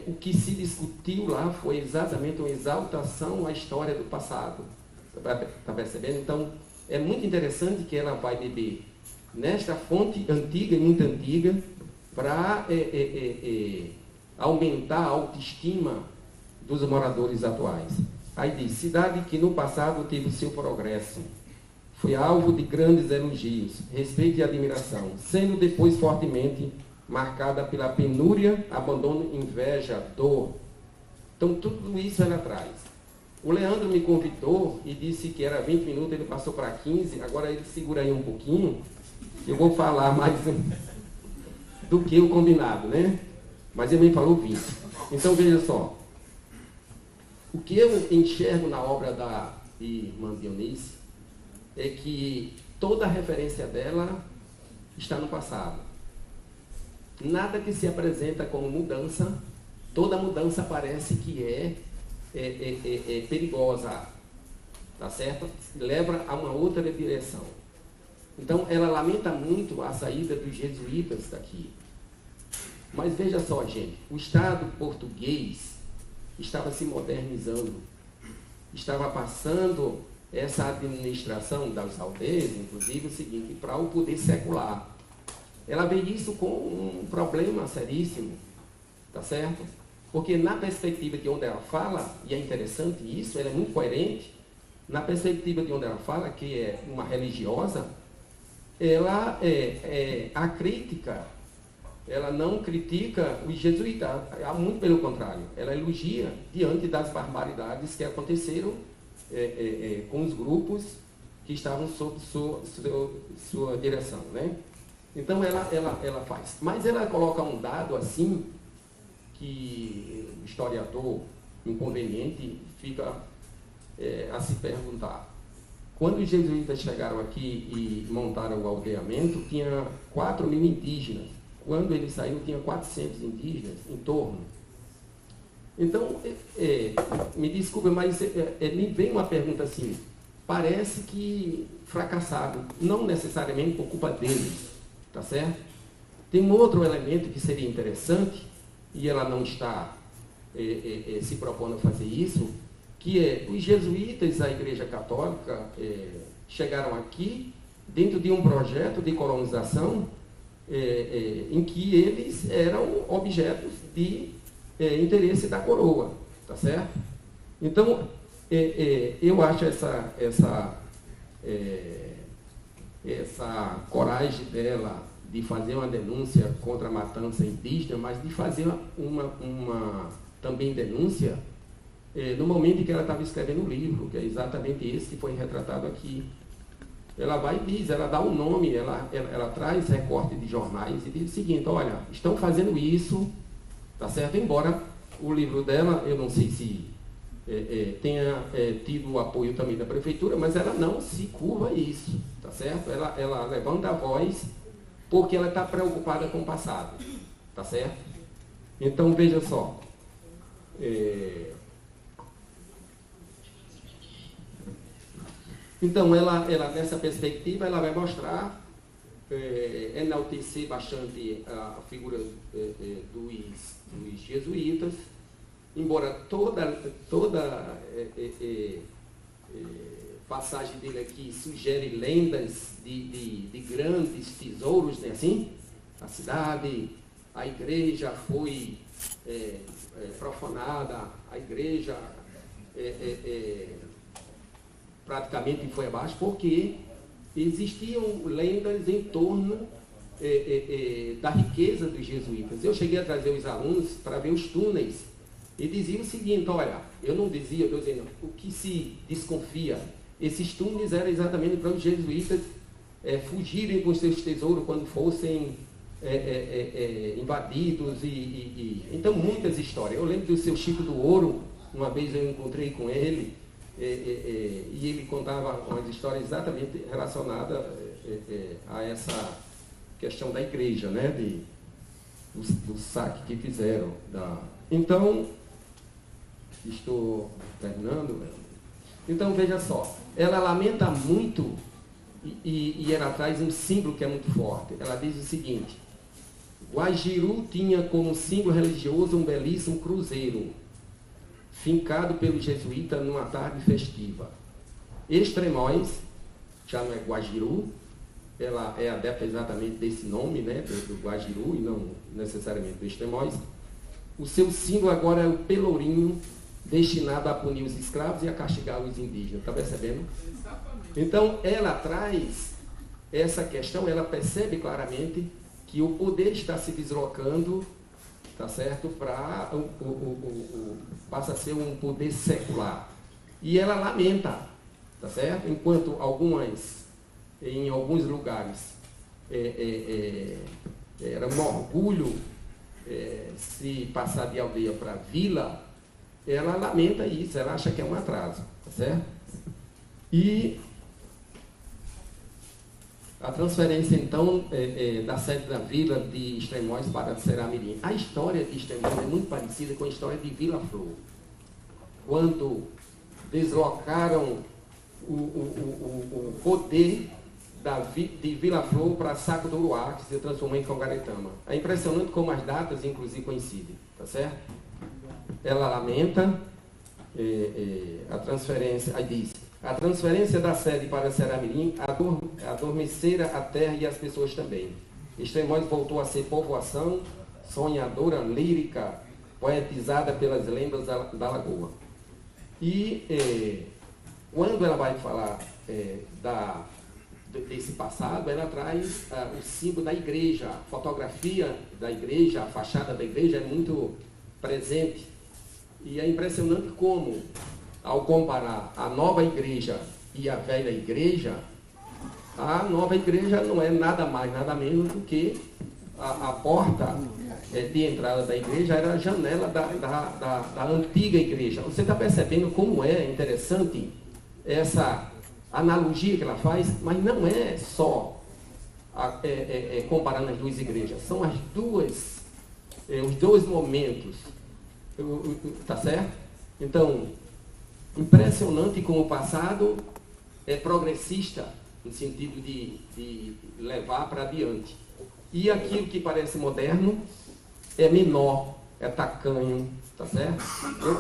o que se discutiu lá foi exatamente uma exaltação à história do passado. Está percebendo? Então, é muito interessante que ela vai beber nesta fonte antiga e muito antiga para aumentar a autoestima dos moradores atuais. Aí diz, cidade que no passado teve o seu progresso, foi alvo de grandes elogios, respeito e admiração, sendo depois fortemente marcada pela penúria, abandono, inveja, dor. Então, tudo isso ela traz. O Leandro me convidou e disse que era 20 minutos, ele passou para 15, agora ele segura aí um pouquinho, eu vou falar mais do que o combinado, né? Mas ele me falou 20. Então, veja só. O que eu enxergo na obra da irmã Dionice é que toda a referência dela está no passado. Nada que se apresenta como mudança, toda mudança parece que é perigosa, tá certo? Leva a uma outra direção. Então, ela lamenta muito a saída dos jesuítas daqui. Mas veja só, gente, o Estado português estava se modernizando, estava passando essa administração das aldeias, inclusive, o seguinte, para o poder secular. Ela vê isso com um problema seríssimo, tá certo? Porque na perspectiva de onde ela fala, e é interessante isso, ela é muito coerente, na perspectiva de onde ela fala, que é uma religiosa, ela a crítica, ela não critica os jesuítas, muito pelo contrário, ela elogia diante das barbaridades que aconteceram com os grupos que estavam sob sua direção, né? Então ela faz. Mas ela coloca um dado assim, que o historiador inconveniente fica a se perguntar. Quando os jesuítas chegaram aqui e montaram o aldeamento, tinha 4.000 indígenas. Quando eles saíram, tinha 400 indígenas em torno. Então, me desculpa, mas me vem uma pergunta assim, parece que fracassado, não necessariamente por culpa deles, tá certo? Tem um outro elemento que seria interessante, e ela não está se propondo a fazer isso, que é, os jesuítas, a Igreja Católica, chegaram aqui dentro de um projeto de colonização em que eles eram objetos de interesse da coroa, tá certo? Então, eu acho essa coragem dela de fazer uma denúncia contra a matança indígena, mas de fazer uma também denúncia no momento em que ela estava escrevendo o livro, que é exatamente esse que foi retratado aqui. Ela vai e diz, ela dá um nome, ela traz recorte de jornais e diz o seguinte, olha, estão fazendo isso, tá certo? Embora o livro dela, eu não sei se tenha tido o apoio também da prefeitura, mas ela não se curva a isso, tá certo? Ela levanta a voz porque ela está preocupada com o passado, tá certo? Então, veja só, Então, ela nessa perspectiva, ela vai mostrar, enaltecer bastante a figura dos jesuítas, embora toda passagem dele aqui sugere lendas de grandes tesouros, né, assim? A cidade, a igreja foi profanada, a igreja praticamente foi abaixo, porque existiam lendas em torno da riqueza dos jesuítas. Eu cheguei a trazer os alunos para ver os túneis e dizia o seguinte: olha, eu não dizia, eu estou dizendo, o que se desconfia, esses túneis eram exatamente para os jesuítas fugirem com seus tesouros quando fossem invadidos então muitas histórias. Eu lembro do seu Chico do Ouro, uma vez eu encontrei com ele e ele contava umas histórias exatamente relacionadas a essa questão da igreja, né, do saque que fizeram. Então, estou terminando. Então, veja só, ela lamenta muito e ela traz um símbolo que é muito forte. Ela diz o seguinte: Guajiru tinha como símbolo religioso um belíssimo cruzeiro, fincado pelo jesuíta numa tarde festiva. Extremóis, já não é Guajiru, ela é adepta exatamente desse nome, né, do Guajiru, e não necessariamente do Extremóis. O seu símbolo agora é o pelourinho, destinado a punir os escravos e a castigar os indígenas. Está percebendo? Então, ela traz essa questão, ela percebe claramente que o poder está se deslocando, tá certo, para passa a ser um poder secular. E ela lamenta, tá certo, enquanto em alguns lugares era um orgulho se passar de aldeia para vila, ela lamenta isso, ela acha que é um atraso, tá certo? E a transferência, então, da sede da vila de Extremóis para Será-Mirim. A história de Extremóis é muito parecida com a história de Vila Flor. Quando deslocaram o poder de Vila Flor para Saco do Uruá, que se transformou em Congaretama. É impressionante como as datas, inclusive, coincidem, tá certo? Ela lamenta a transferência, aí diz: a transferência da sede para Será-Mirim adormecera a terra e as pessoas também. Extremóis voltou a ser povoação sonhadora, lírica, poetizada pelas lendas da lagoa. E quando ela vai falar desse passado, ela traz o símbolo da igreja, a fotografia da igreja, a fachada da igreja é muito presente. E é impressionante como, ao comparar a nova igreja e a velha igreja, a nova igreja não é nada mais, nada menos do que a porta de entrada da igreja era a janela da antiga igreja. Você está percebendo como é interessante essa analogia que ela faz? Mas não é só comparando as duas igrejas, são as duas, os dois momentos, tá certo? Então, impressionante como o passado é progressista, no sentido de levar para adiante. E aquilo que parece moderno é menor, é tacanho, tá certo?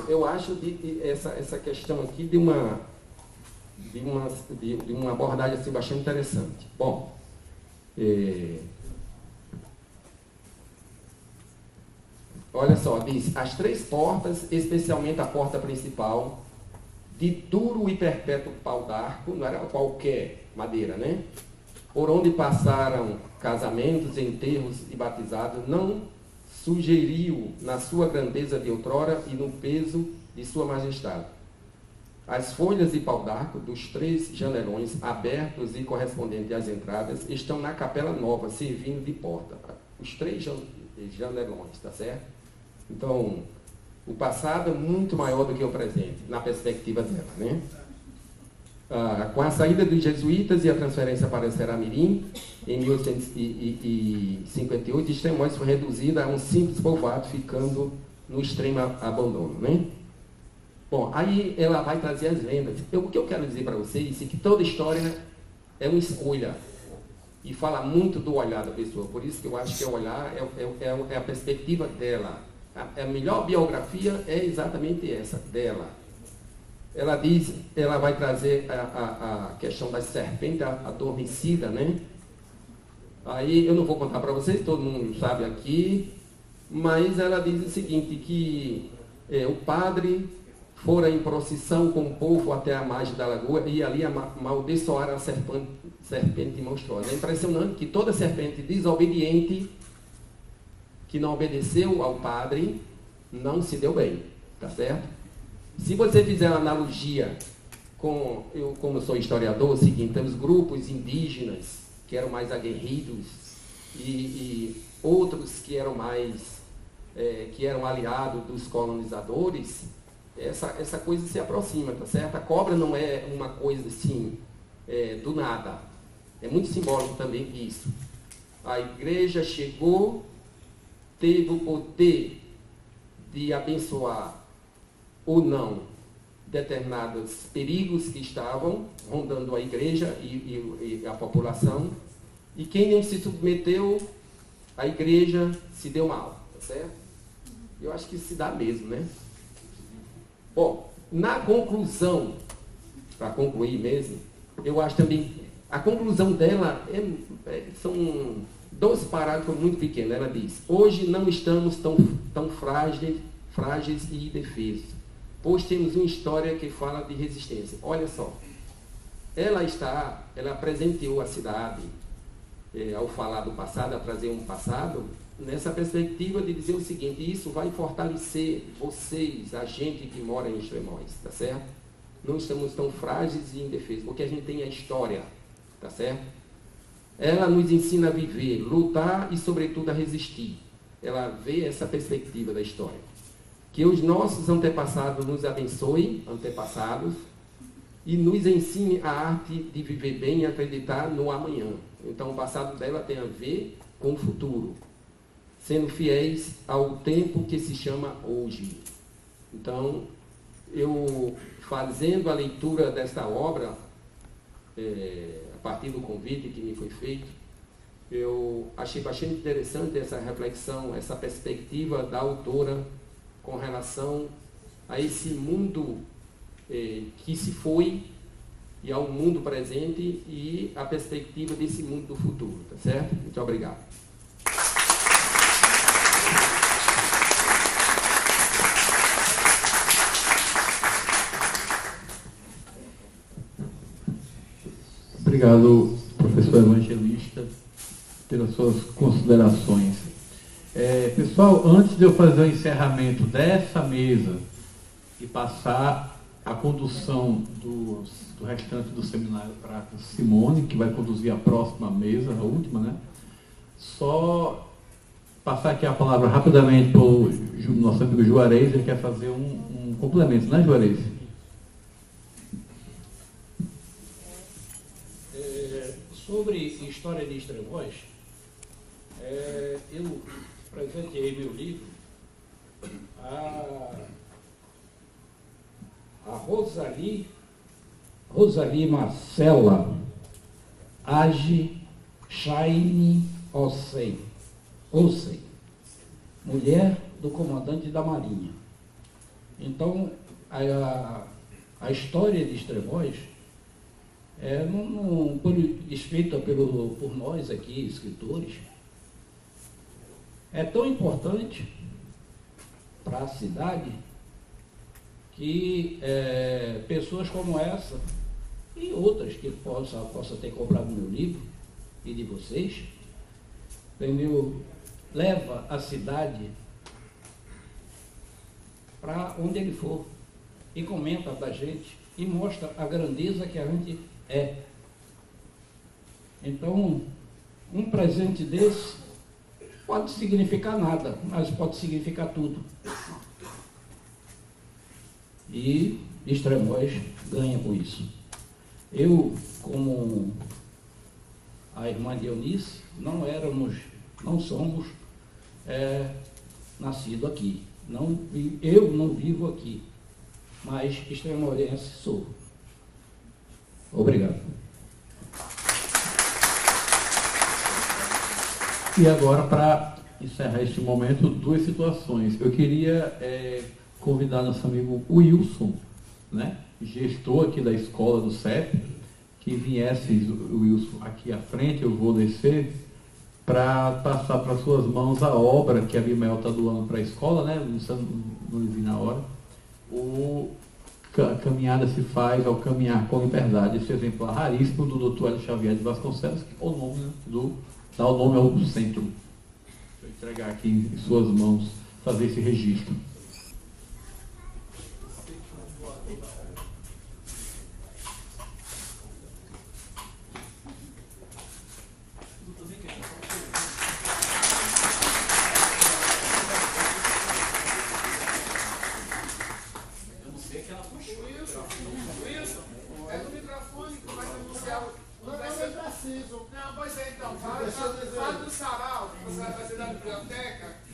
Eu acho essa questão aqui de uma abordagem assim, bastante interessante. Bom, olha só, diz: as três portas, especialmente a porta principal, de duro e perpétuo pau d'arco, não era qualquer madeira, né? Por onde passaram casamentos, enterros e batizados, não sugeriu na sua grandeza de outrora e no peso de sua majestade. As folhas de pau d'arco dos três janelões, abertos e correspondentes às entradas, estão na capela nova, servindo de porta. Os três janelões, tá certo? Então, o passado é muito maior do que o presente, na perspectiva dela, né? Com a saída dos jesuítas e a transferência para Será-Mirim, em 1858, Extremóis foi reduzida a um simples povoado, ficando no extremo abandono, né? Bom, aí ela vai trazer as lendas. O que eu quero dizer para vocês é que toda história é uma escolha e fala muito do olhar da pessoa. Por isso que eu acho que o olhar é a perspectiva dela. A melhor biografia é exatamente essa, dela. Ela diz, ela vai trazer a questão da serpente adormecida, né? Aí eu não vou contar para vocês, todo mundo sabe aqui, mas ela diz o seguinte, que o padre fora em procissão com o povo até a margem da lagoa e ali amaldiçoaram a serpente monstruosa. É impressionante que toda serpente desobediente, que não obedeceu ao padre, não se deu bem, tá certo? Se você fizer uma analogia com, eu como sou historiador, é o seguinte, temos grupos indígenas que eram mais aguerridos e outros que eram mais, que eram aliados dos colonizadores, essa coisa se aproxima, tá certo? A cobra não é uma coisa assim, do nada. É muito simbólico também isso. A igreja chegou, teve o poder de abençoar ou não determinados perigos que estavam rondando a igreja e a população, e quem não se submeteu, a igreja se deu mal, tá certo? Eu acho que se dá mesmo, né? Bom, na conclusão, para concluir mesmo, eu acho também, a conclusão dela são 2 parágrafos muito pequenos. Ela diz, hoje não estamos tão frágeis e indefesos, pois temos uma história que fala de resistência. Olha só, ela presenteou a cidade, ao falar do passado, a trazer um passado, nessa perspectiva de dizer o seguinte, isso vai fortalecer vocês, a gente que mora em Extremóis, tá certo? Não estamos tão frágeis e indefesos, porque a gente tem a história, tá certo? Ela nos ensina a viver, lutar e, sobretudo, a resistir. Ela vê essa perspectiva da história. Que os nossos antepassados nos abençoem, antepassados, e nos ensine a arte de viver bem e acreditar no amanhã. Então, o passado dela tem a ver com o futuro, sendo fiéis ao tempo que se chama hoje. Então, eu, fazendo a leitura desta obra, a partir do convite que me foi feito, eu achei bastante interessante essa reflexão, essa perspectiva da autora com relação a esse mundo que se foi e ao mundo presente e a perspectiva desse mundo do futuro, tá certo? Muito obrigado. Obrigado, professor Evangelista, pelas suas considerações. Pessoal, antes de eu fazer o encerramento dessa mesa e passar a condução do restante do seminário para a Simone, que vai conduzir a próxima mesa, a última, né? Só passar aqui a palavra rapidamente para o nosso amigo Juarez, ele quer fazer um complemento, né, Juarez? Sobre história de Extremóis, eu presenteei meu livro a Rosalie Marcela Age Shaine Ossei, mulher do comandante da Marinha. Então, a história de Extremóis escrita por nós aqui, escritores, é tão importante para a cidade que pessoas como essa e outras que possa ter comprado meu livro e de vocês, entendeu? Leva a cidade para onde ele for e comenta da gente e mostra a grandeza que a gente é. Então, um presente desse pode significar nada, mas pode significar tudo. E Extremóis ganha com isso. Eu, como a irmã Dionice, não somos nascidos aqui. Eu não vivo aqui, mas extremorense sou. Obrigado. E agora, para encerrar este momento, duas situações. Eu queria convidar nosso amigo Wilson, né, gestor aqui da escola do CEP, que viesse o Wilson aqui à frente, eu vou descer, para passar para suas mãos a obra que a Bimael está doando para a escola, né? Não vi na hora. Caminhada se faz ao caminhar com liberdade. Esse exemplar raríssimo do Dr. Hélio Xavier de Vasconcelos, que é o nome, né, dá o nome ao centro. Vou entregar aqui em suas mãos, fazer esse registro.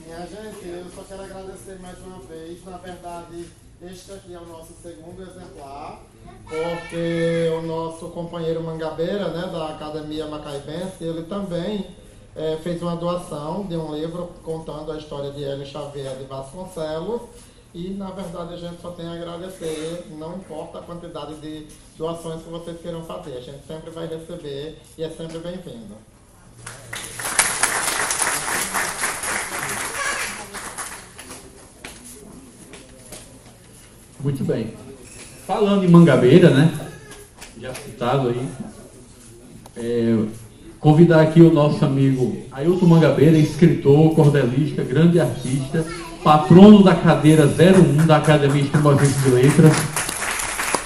Minha gente, eu só quero agradecer mais uma vez. Na verdade, este aqui é o nosso segundo exemplar, porque o nosso companheiro Mangabeira, né, da Academia Macaibense, ele também fez uma doação de um livro contando a história de Hélio Xavier de Vasconcelos. E, na verdade, a gente só tem a agradecer, não importa a quantidade de doações que vocês queiram fazer. A gente sempre vai receber e é sempre bem-vindo. Muito bem. Falando em Mangabeira, né? Já citado aí. Convidar aqui o nosso amigo Ailton Mangabeira, escritor, cordelista, grande artista, patrono da cadeira 01 da Academia Extremorense de Letras.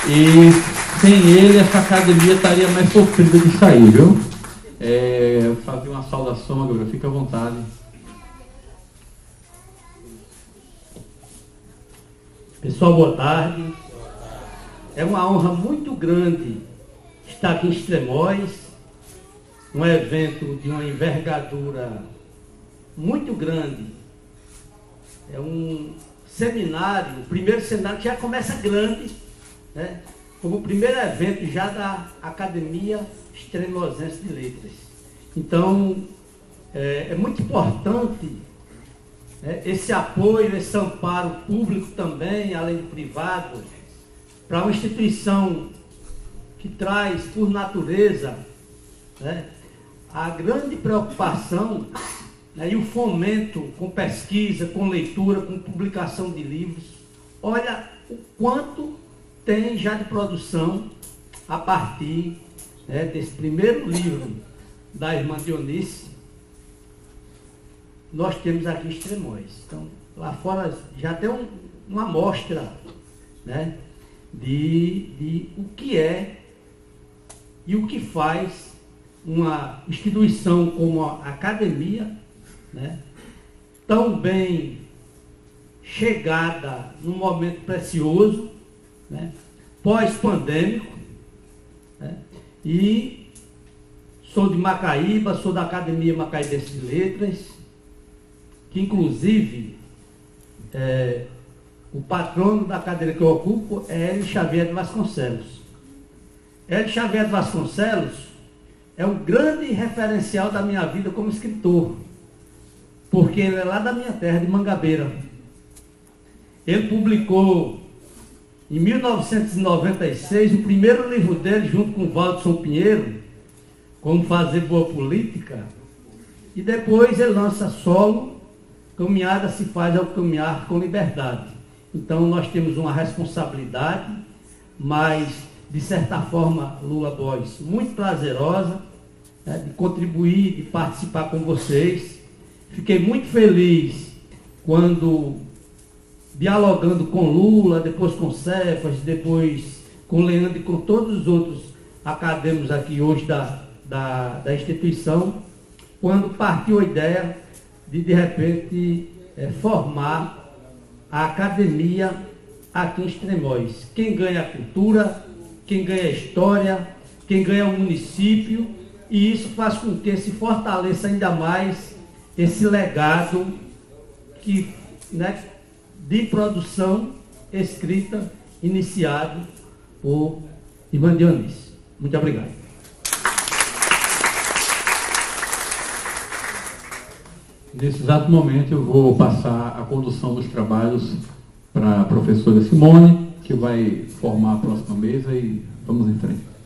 E sem ele, essa academia estaria mais sofrida de sair, viu? Fazer uma saudação, Mangabeira, fica à vontade. Pessoal, boa tarde. É uma honra muito grande estar aqui em Extremóis, um evento de uma envergadura muito grande. É um seminário, o primeiro seminário que já começa grande, né? Como o primeiro evento já da Academia Extremosense de Letras. Então, é muito importante esse apoio, esse amparo público também, além do privado, para uma instituição que traz, por natureza, né, a grande preocupação, né, e o fomento com pesquisa, com leitura, com publicação de livros. Olha o quanto tem já de produção a partir, né, desse primeiro livro da irmã Dionice. Nós temos aqui Extremóis. Então, lá fora já tem uma amostra, né, de o que é e o que faz uma instituição como a academia, né, tão bem chegada num momento precioso, né, pós-pandêmico, né, e sou de Macaíba, sou da Academia Macaibense de Letras, que inclusive o patrono da cadeira que eu ocupo é Hélio Xavier de Vasconcelos. Hélio Xavier de Vasconcelos é um grande referencial da minha vida como escritor, porque ele é lá da minha terra, de Mangabeira. Ele publicou em 1996 o primeiro livro dele, junto com o Waldson Pinheiro, Como Fazer Boa Política, e depois ele lança solo, Caminhada se faz ao caminhar com liberdade. Então nós temos uma responsabilidade, mas de certa forma, Lula Boys, muito prazerosa, né, de contribuir, de participar com vocês. Fiquei muito feliz quando, dialogando com Lula, depois com Cefas, depois com Leandro e com todos os outros acadêmicos aqui hoje da instituição, quando partiu a ideia de repente, formar a academia aqui em Extremóis. Quem ganha a cultura, quem ganha a história, quem ganha o município, e isso faz com que se fortaleça ainda mais esse legado que, né, de produção escrita iniciado por Irmã Dionísio. Muito obrigado. Nesse exato momento eu vou passar a condução dos trabalhos para a professora Simone, que vai formar a próxima mesa, e vamos em frente.